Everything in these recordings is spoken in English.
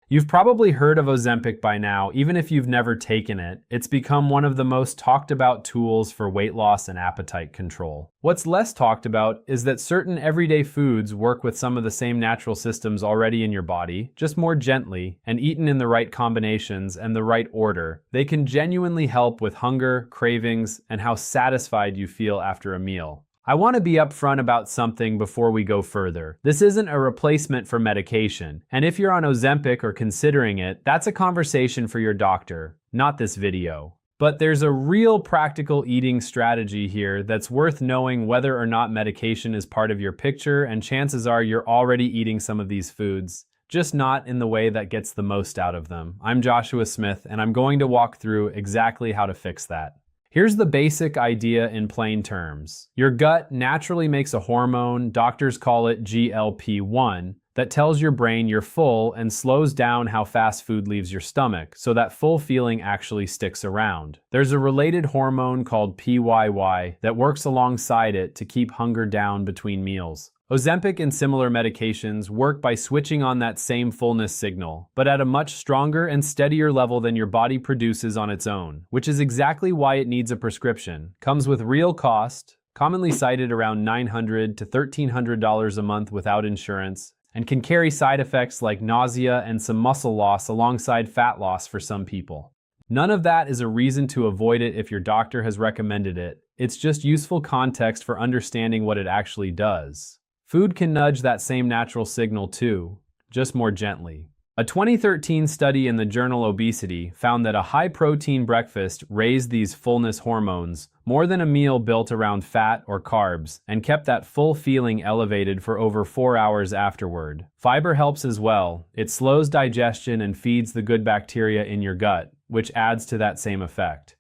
You've probably heard of Ozempic by now, even if you've never taken it. It's become one of the most talked about tools for weight loss and appetite control. What's less talked about is that certain everyday foods work with some of the same natural systems already in your body, just more gently, and eaten in the right combinations and the right order. They can genuinely help with hunger, cravings, and how satisfied you feel after a meal. I want to be upfront about something before we go further. This isn't a replacement for medication, and if you're on Ozempic or considering it, that's a conversation for your doctor, not this video. But there's a real practical eating strategy here that's worth knowing whether or not medication is part of your picture, and chances are you're already eating some of these foods, just not in the way that gets the most out of them. I'm Joshua Smith, and I'm going to walk through exactly how to fix that. Here's the basic idea in plain terms. Your gut naturally makes a hormone, doctors call it GLP-1, that tells your brain you're full and slows down how fast food leaves your stomach, so that full feeling actually sticks around. There's a related hormone called PYY that works alongside it to keep hunger down between meals. Ozempic and similar medications work by switching on that same fullness signal, but at a much stronger and steadier level than your body produces on its own, which is exactly why it needs a prescription. Comes with real cost, commonly cited around $900 to $1,300 a month without insurance, and can carry side effects like nausea and some muscle loss alongside fat loss for some people. None of that is a reason to avoid it if your doctor has recommended it. It's just useful context for understanding what it actually does. Food can nudge that same natural signal too, just more gently. A 2013 study in the journal Obesity found that a high-protein breakfast raised these fullness hormones more than a meal built around fat or carbs, and kept that full feeling elevated for over 4 hours afterward. Fiber helps as well. It slows digestion and feeds the good bacteria in your gut, which adds to that same effect.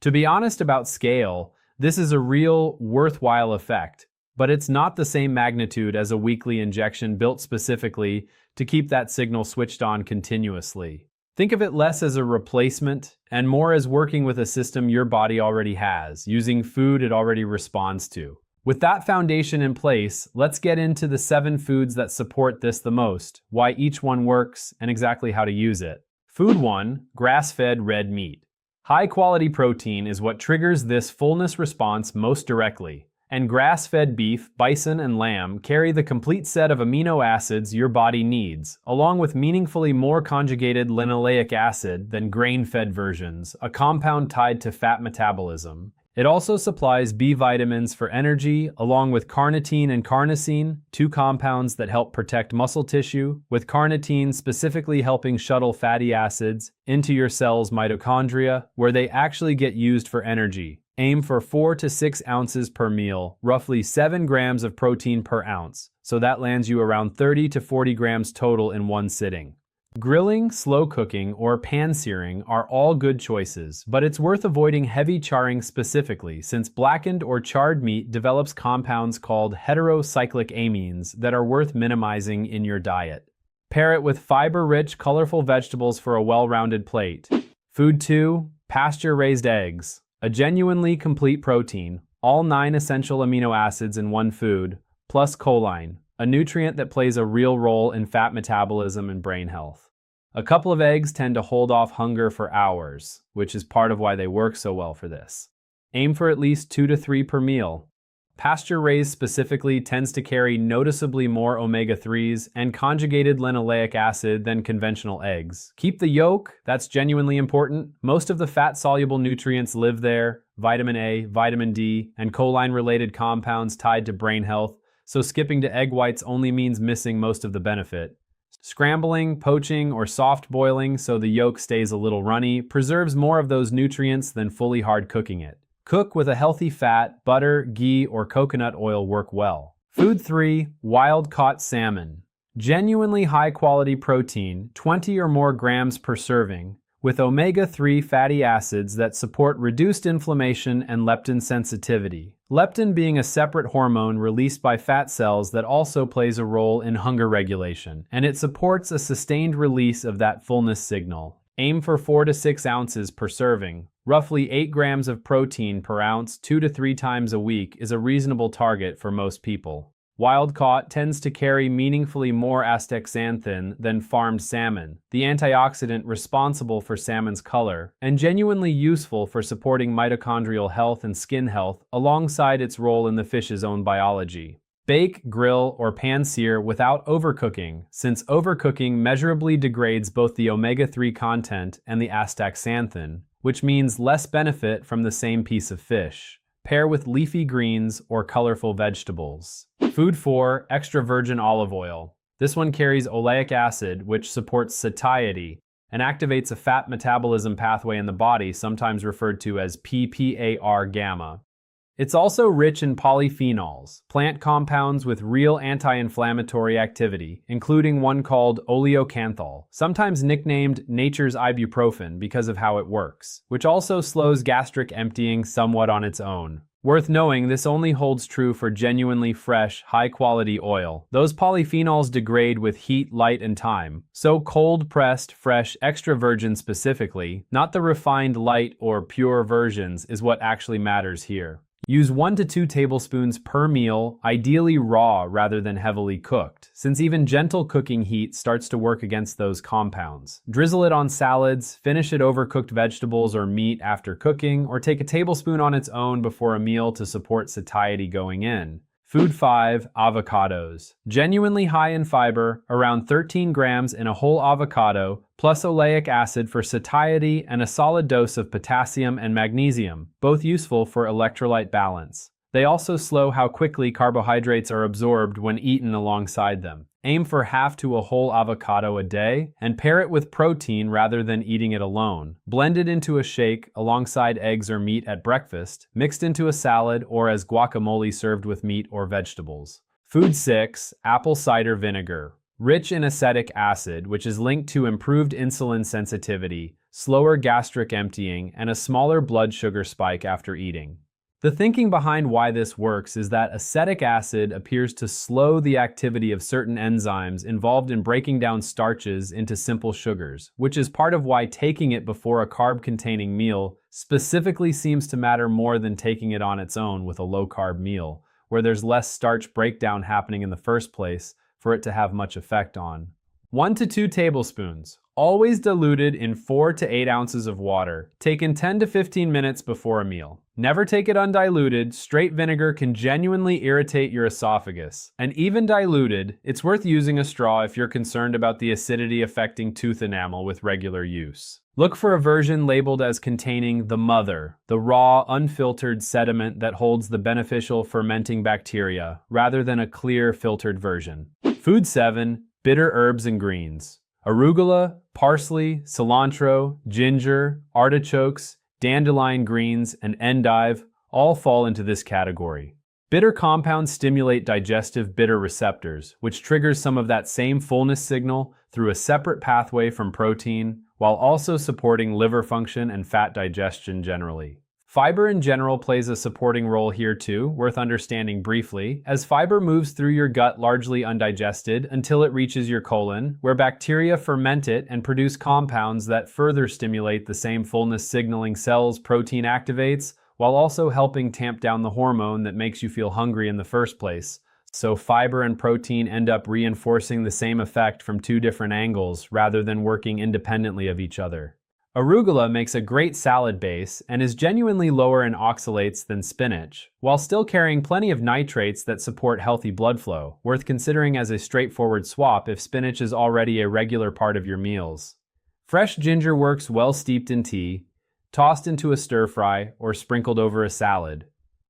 To be honest about scale, this is a real, worthwhile effect, but it's not the same magnitude as a weekly injection built specifically to keep that signal switched on continuously. Think of it less as a replacement and more as working with a system your body already has, using food it already responds to. With that foundation in place, let's get into the 7 foods that support this the most, why each one works, and exactly how to use it. Food 1, grass-fed red meat. High-quality protein is what triggers this fullness response most directly. And grass-fed beef, bison, and lamb carry the complete set of amino acids your body needs, along with meaningfully more conjugated linoleic acid than grain-fed versions, a compound tied to fat metabolism. It also supplies B vitamins for energy, along with carnitine and carnosine, 2 compounds that help protect muscle tissue, with carnitine specifically helping shuttle fatty acids into your cell's mitochondria, where they actually get used for energy. Aim for 4 to 6 ounces per meal, roughly 7 grams of protein per ounce, so that lands you around 30 to 40 grams total in one sitting. Grilling, slow cooking, or pan-searing are all good choices, but it's worth avoiding heavy charring specifically, since blackened or charred meat develops compounds called heterocyclic amines that are worth minimizing in your diet. Pair it with fiber-rich, colorful vegetables for a well-rounded plate. Food 2, pasture-raised eggs. A genuinely complete protein, all 9 essential amino acids in one food, plus choline, a nutrient that plays a real role in fat metabolism and brain health. A couple of eggs tend to hold off hunger for hours, which is part of why they work so well for this. Aim for at least 2 to 3 per meal. Pasture-raised specifically tends to carry noticeably more omega-3s and conjugated linoleic acid than conventional eggs. Keep the yolk, that's genuinely important. Most of the fat-soluble nutrients live there, vitamin A, vitamin D, and choline-related compounds tied to brain health, so skipping to egg whites only means missing most of the benefit. Scrambling, poaching, or soft boiling so the yolk stays a little runny preserves more of those nutrients than fully hard cooking it. Cook with a healthy fat, butter, ghee, or coconut oil work well. Food 3, wild-caught salmon. Genuinely high-quality protein, 20 or more grams per serving, with omega-3 fatty acids that support reduced inflammation and leptin sensitivity. Leptin being a separate hormone released by fat cells that also plays a role in hunger regulation, and it supports a sustained release of that fullness signal. Aim for 4 to 6 ounces per serving. Roughly 8 grams of protein per ounce 2 to 3 times a week is a reasonable target for most people. Wild-caught tends to carry meaningfully more astaxanthin than farmed salmon, the antioxidant responsible for salmon's color, and genuinely useful for supporting mitochondrial health and skin health alongside its role in the fish's own biology. Bake, grill, or pan-sear without overcooking, since overcooking measurably degrades both the omega-3 content and the astaxanthin, which means less benefit from the same piece of fish. Pair with leafy greens or colorful vegetables. Food 4, extra virgin olive oil. This one carries oleic acid, which supports satiety and activates a fat metabolism pathway in the body, sometimes referred to as PPAR-gamma. It's also rich in polyphenols, plant compounds with real anti-inflammatory activity, including one called oleocanthal, sometimes nicknamed nature's ibuprofen because of how it works, which also slows gastric emptying somewhat on its own. Worth knowing, this only holds true for genuinely fresh, high-quality oil. Those polyphenols degrade with heat, light, and time. So cold-pressed, fresh, extra virgin specifically, not the refined light or pure versions, is what actually matters here. Use 1 to 2 tablespoons per meal, ideally raw rather than heavily cooked, since even gentle cooking heat starts to work against those compounds. Drizzle it on salads, finish it over cooked vegetables or meat after cooking, or take a tablespoon on its own before a meal to support satiety going in. Food 5, avocados. Genuinely high in fiber, around 13 grams in a whole avocado, plus oleic acid for satiety and a solid dose of potassium and magnesium, both useful for electrolyte balance. They also slow how quickly carbohydrates are absorbed when eaten alongside them. Aim for half to a whole avocado a day and pair it with protein rather than eating it alone. Blend it into a shake alongside eggs or meat at breakfast, mixed into a salad or as guacamole served with meat or vegetables. Food 6, apple cider vinegar. Rich in acetic acid, which is linked to improved insulin sensitivity, slower gastric emptying, and a smaller blood sugar spike after eating. The thinking behind why this works is that acetic acid appears to slow the activity of certain enzymes involved in breaking down starches into simple sugars, which is part of why taking it before a carb-containing meal specifically seems to matter more than taking it on its own with a low-carb meal, where there's less starch breakdown happening in the first place for it to have much effect on. 1 to 2 tablespoons, always diluted in 4 to 8 ounces of water, taken 10 to 15 minutes before a meal. Never take it undiluted. Straight vinegar can genuinely irritate your esophagus. And even diluted, it's worth using a straw if you're concerned about the acidity affecting tooth enamel with regular use. Look for a version labeled as containing the mother, the raw, unfiltered sediment that holds the beneficial fermenting bacteria, rather than a clear, filtered version. Food 7, bitter herbs and greens. Arugula, parsley, cilantro, ginger, artichokes, dandelion greens, and endive all fall into this category. Bitter compounds stimulate digestive bitter receptors, which triggers some of that same fullness signal through a separate pathway from protein, while also supporting liver function and fat digestion generally. Fiber in general plays a supporting role here too, worth understanding briefly, as fiber moves through your gut largely undigested until it reaches your colon, where bacteria ferment it and produce compounds that further stimulate the same fullness signaling cells protein activates, while also helping tamp down the hormone that makes you feel hungry in the first place. So fiber and protein end up reinforcing the same effect from two different angles rather than working independently of each other. Arugula makes a great salad base and is genuinely lower in oxalates than spinach, while still carrying plenty of nitrates that support healthy blood flow, worth considering as a straightforward swap if spinach is already a regular part of your meals. Fresh ginger works well steeped in tea, tossed into a stir-fry, or sprinkled over a salad.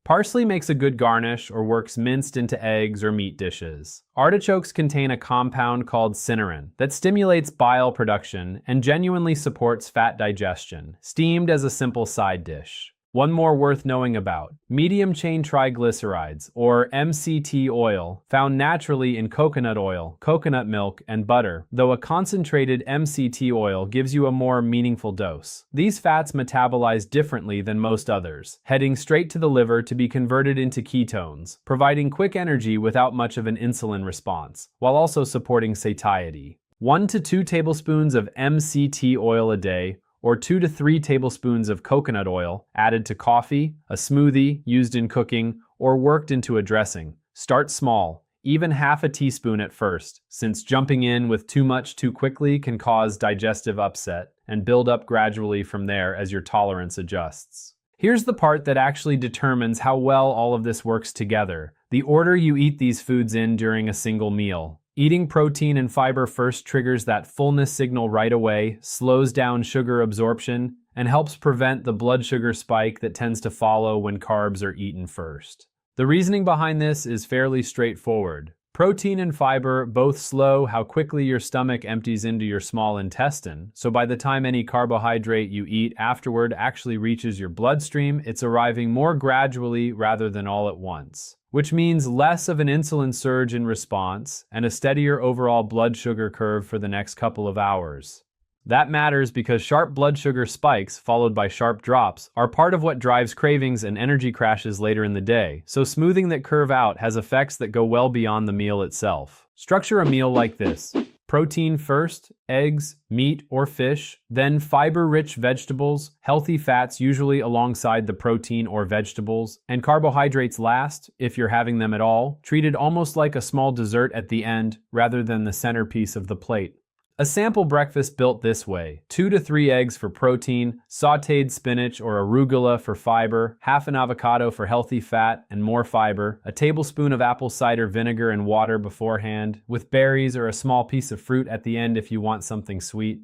Parsley makes a good garnish or works minced into eggs or meat dishes. Artichokes contain a compound called cynerin that stimulates bile production and genuinely supports fat digestion, steamed as a simple side dish. One more worth knowing about: medium-chain triglycerides, or MCT oil, found naturally in coconut oil, coconut milk, and butter, though a concentrated MCT oil gives you a more meaningful dose. These fats metabolize differently than most others, heading straight to the liver to be converted into ketones, providing quick energy without much of an insulin response, while also supporting satiety. 1 to 2 tablespoons of MCT oil a day, or 2 to 3 tablespoons of coconut oil added to coffee, a smoothie, used in cooking, or worked into a dressing. Start small. even half a teaspoon at first, since jumping in with too much too quickly can cause digestive upset and build up gradually from there as your tolerance adjusts. Here's the part that actually determines how well all of this works together: the order you eat these foods in during a single meal. Eating protein and fiber first triggers that fullness signal right away, slows down sugar absorption, and helps prevent the blood sugar spike that tends to follow when carbs are eaten first. The reasoning behind this is fairly straightforward. Protein and fiber both slow how quickly your stomach empties into your small intestine, so by the time any carbohydrate you eat afterward actually reaches your bloodstream, it's arriving more gradually rather than all at once, which means less of an insulin surge in response and a steadier overall blood sugar curve for the next couple of hours. That matters because sharp blood sugar spikes, followed by sharp drops, are part of what drives cravings and energy crashes later in the day, so smoothing that curve out has effects that go well beyond the meal itself. Structure a meal like this: protein first, eggs, meat or fish, then fiber-rich vegetables, healthy fats usually alongside the protein or vegetables, and carbohydrates last, if you're having them at all, treated almost like a small dessert at the end rather than the centerpiece of the plate. A sample breakfast built this way: 2 to 3 eggs for protein, sautéed spinach or arugula for fiber, half an avocado for healthy fat and more fiber, a tablespoon of apple cider vinegar and water beforehand, with berries or a small piece of fruit at the end if you want something sweet.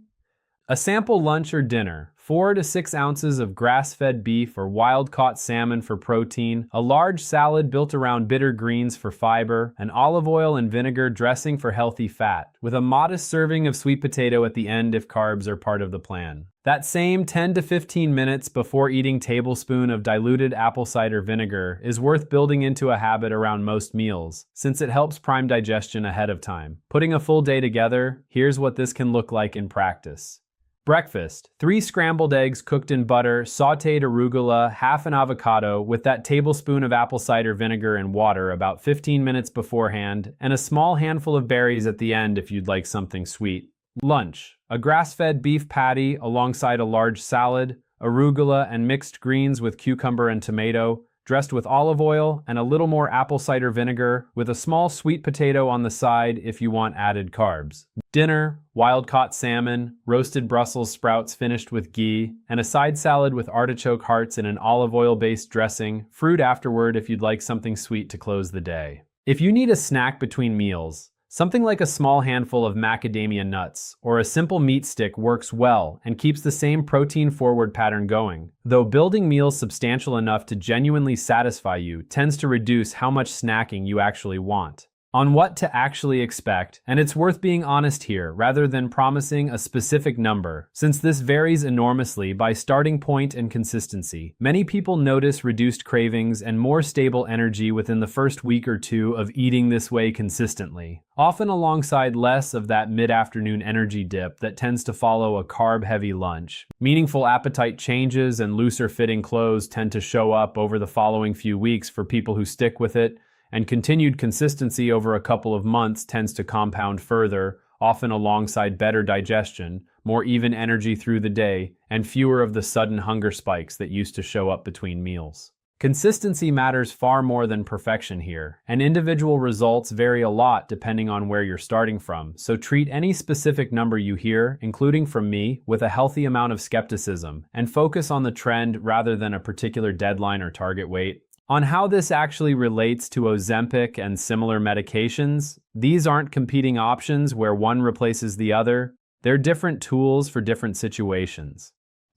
A sample lunch or dinner: 4 to 6 ounces of grass-fed beef or wild-caught salmon for protein, a large salad built around bitter greens for fiber, an olive oil and vinegar dressing for healthy fat, with a modest serving of sweet potato at the end if carbs are part of the plan. That same 10 to 15 minutes before eating tablespoon of diluted apple cider vinegar is worth building into a habit around most meals, since it helps prime digestion ahead of time. Putting a full day together, here's what this can look like in practice. Breakfast: 3 scrambled eggs cooked in butter, sautéed arugula, half an avocado with that tablespoon of apple cider vinegar and water about 15 minutes beforehand, and a small handful of berries at the end if you'd like something sweet. Lunch: a grass-fed beef patty alongside a large salad, arugula and mixed greens with cucumber and tomato, dressed with olive oil and a little more apple cider vinegar, with a small sweet potato on the side if you want added carbs. Dinner: wild-caught salmon, roasted Brussels sprouts finished with ghee, and a side salad with artichoke hearts in an olive oil-based dressing, fruit afterward if you'd like something sweet to close the day. If you need a snack between meals, something like a small handful of macadamia nuts or a simple meat stick works well and keeps the same protein-forward pattern going, though building meals substantial enough to genuinely satisfy you tends to reduce how much snacking you actually want. On what to actually expect, and it's worth being honest here rather than promising a specific number, since this varies enormously by starting point and consistency. Many people notice reduced cravings and more stable energy within the first week or two of eating this way consistently, often alongside less of that mid-afternoon energy dip that tends to follow a carb-heavy lunch. Meaningful appetite changes and looser-fitting clothes tend to show up over the following few weeks for people who stick with it, and continued consistency over a couple of months tends to compound further, often alongside better digestion, more even energy through the day, and fewer of the sudden hunger spikes that used to show up between meals. Consistency matters far more than perfection here, and individual results vary a lot depending on where you're starting from, so treat any specific number you hear, including from me, with a healthy amount of skepticism, and focus on the trend rather than a particular deadline or target weight. On how this actually relates to Ozempic and similar medications, these aren't competing options where one replaces the other. They're different tools for different situations.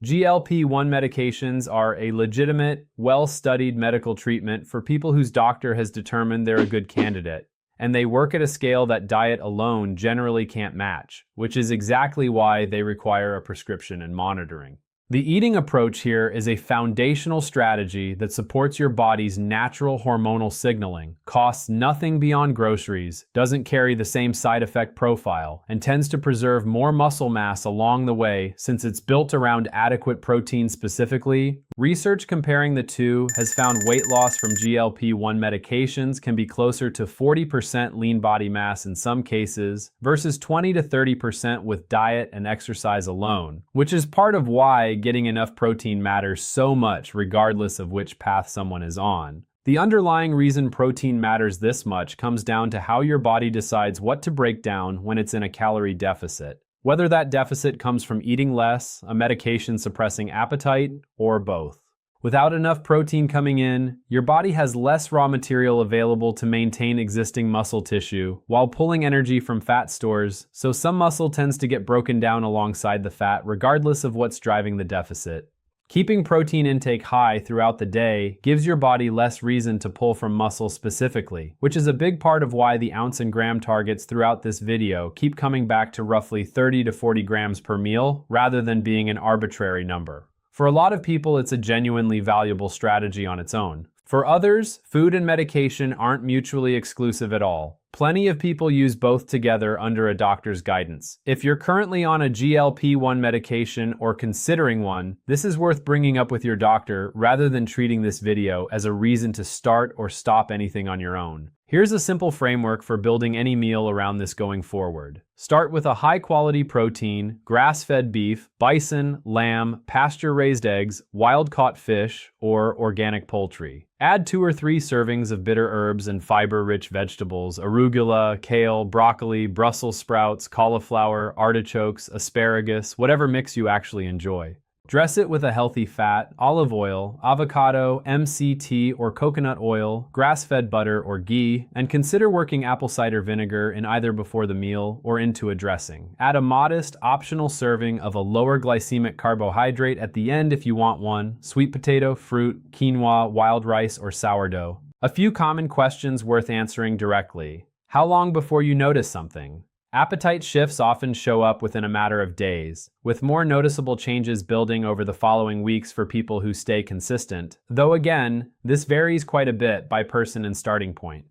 GLP-1 medications are a legitimate, well-studied medical treatment for people whose doctor has determined they're a good candidate, and they work at a scale that diet alone generally can't match, which is exactly why they require a prescription and monitoring. The eating approach here is a foundational strategy that supports your body's natural hormonal signaling, costs nothing beyond groceries, doesn't carry the same side effect profile, and tends to preserve more muscle mass along the way since it's built around adequate protein specifically. Research comparing the two has found weight loss from GLP-1 medications can be closer to 40% lean body mass in some cases versus 20 to 30% with diet and exercise alone, which is part of why getting enough protein matters so much regardless of which path someone is on. The underlying reason protein matters this much comes down to how your body decides what to break down when it's in a calorie deficit. Whether that deficit comes from eating less, a medication suppressing appetite, or both. Without enough protein coming in, your body has less raw material available to maintain existing muscle tissue while pulling energy from fat stores, so some muscle tends to get broken down alongside the fat regardless of what's driving the deficit. Keeping protein intake high throughout the day gives your body less reason to pull from muscle specifically, which is a big part of why the ounce and gram targets throughout this video keep coming back to roughly 30 to 40 grams per meal rather than being an arbitrary number. For a lot of people, it's a genuinely valuable strategy on its own. For others, food and medication aren't mutually exclusive at all. Plenty of people use both together under a doctor's guidance. If you're currently on a GLP-1 medication or considering one, this is worth bringing up with your doctor rather than treating this video as a reason to start or stop anything on your own. Here's a simple framework for building any meal around this going forward. Start with a high-quality protein, grass-fed beef, bison, lamb, pasture-raised eggs, wild-caught fish, or organic poultry. Add 2 or 3 servings of bitter herbs and fiber-rich vegetables, arugula, kale, broccoli, Brussels sprouts, cauliflower, artichokes, asparagus, whatever mix you actually enjoy. Dress it with a healthy fat, olive oil, avocado, MCT or coconut oil, grass-fed butter or ghee, and consider working apple cider vinegar in either before the meal or into a dressing. Add a modest, optional serving of a lower glycemic carbohydrate at the end if you want one, sweet potato, fruit, quinoa, wild rice, or sourdough. A few common questions worth answering directly. How long before you notice something? Appetite shifts often show up within a matter of days, with more noticeable changes building over the following weeks for people who stay consistent, though again, this varies quite a bit by person and starting point.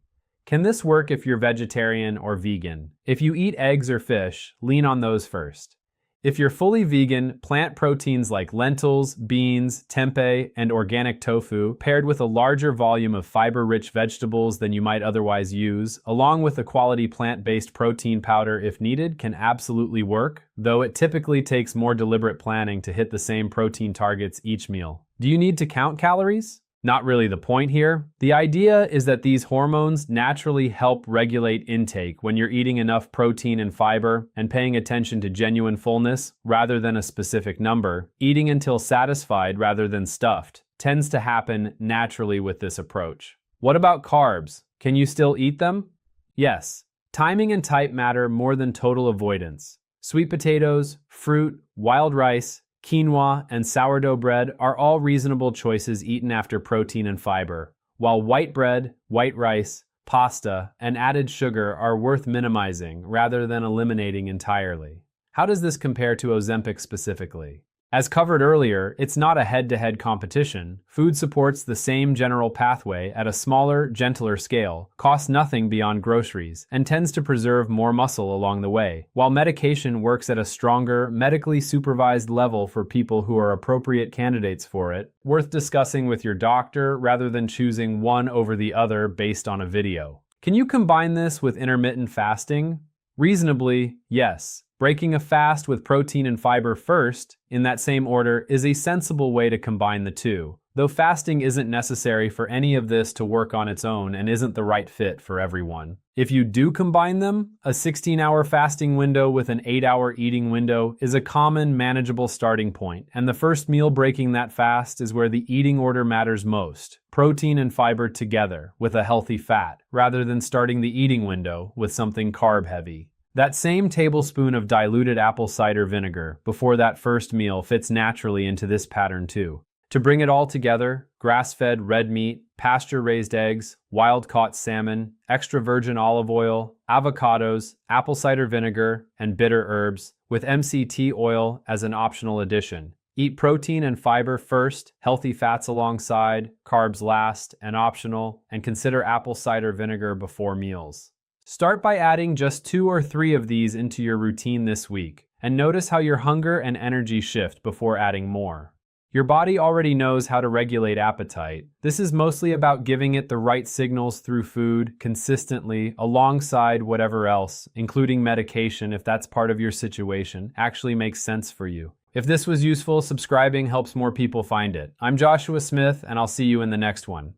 Can this work if you're vegetarian or vegan? If you eat eggs or fish, lean on those first. If you're fully vegan, plant proteins like lentils, beans, tempeh, and organic tofu, paired with a larger volume of fiber-rich vegetables than you might otherwise use, along with a quality plant-based protein powder if needed, can absolutely work, though it typically takes more deliberate planning to hit the same protein targets each meal. Do you need to count calories? Not really the point here. The idea is that these hormones naturally help regulate intake when you're eating enough protein and fiber and paying attention to genuine fullness rather than a specific number. Eating until satisfied rather than stuffed tends to happen naturally with this approach. What about carbs? Can you still eat them? Yes. Timing and type matter more than total avoidance. Sweet potatoes, fruit, wild rice, quinoa, and sourdough bread are all reasonable choices eaten after protein and fiber, while white bread, white rice, pasta, and added sugar are worth minimizing rather than eliminating entirely. How does this compare to Ozempic specifically? As covered earlier, it's not a head-to-head competition. Food supports the same general pathway at a smaller, gentler scale, costs nothing beyond groceries, and tends to preserve more muscle along the way, while medication works at a stronger, medically supervised level for people who are appropriate candidates for it, worth discussing with your doctor rather than choosing one over the other based on a video. Can you combine this with intermittent fasting? Reasonably, yes. Breaking a fast with protein and fiber first, in that same order, is a sensible way to combine the two, though fasting isn't necessary for any of this to work on its own and isn't the right fit for everyone. If you do combine them, a 16-hour fasting window with an 8-hour eating window is a common, manageable starting point, and the first meal breaking that fast is where the eating order matters most. Protein and fiber together, with a healthy fat, rather than starting the eating window with something carb-heavy. That same tablespoon of diluted apple cider vinegar before that first meal fits naturally into this pattern too. To bring it all together, grass-fed red meat, pasture-raised eggs, wild-caught salmon, extra virgin olive oil, avocados, apple cider vinegar, and bitter herbs, with MCT oil as an optional addition. Eat protein and fiber first, healthy fats alongside, carbs last, and optional, and consider apple cider vinegar before meals. Start by adding just 2 or 3 of these into your routine this week, and notice how your hunger and energy shift before adding more. Your body already knows how to regulate appetite. This is mostly about giving it the right signals through food, consistently, alongside whatever else, including medication if that's part of your situation, actually makes sense for you. If this was useful, subscribing helps more people find it. I'm Joshua Smith, and I'll see you in the next one.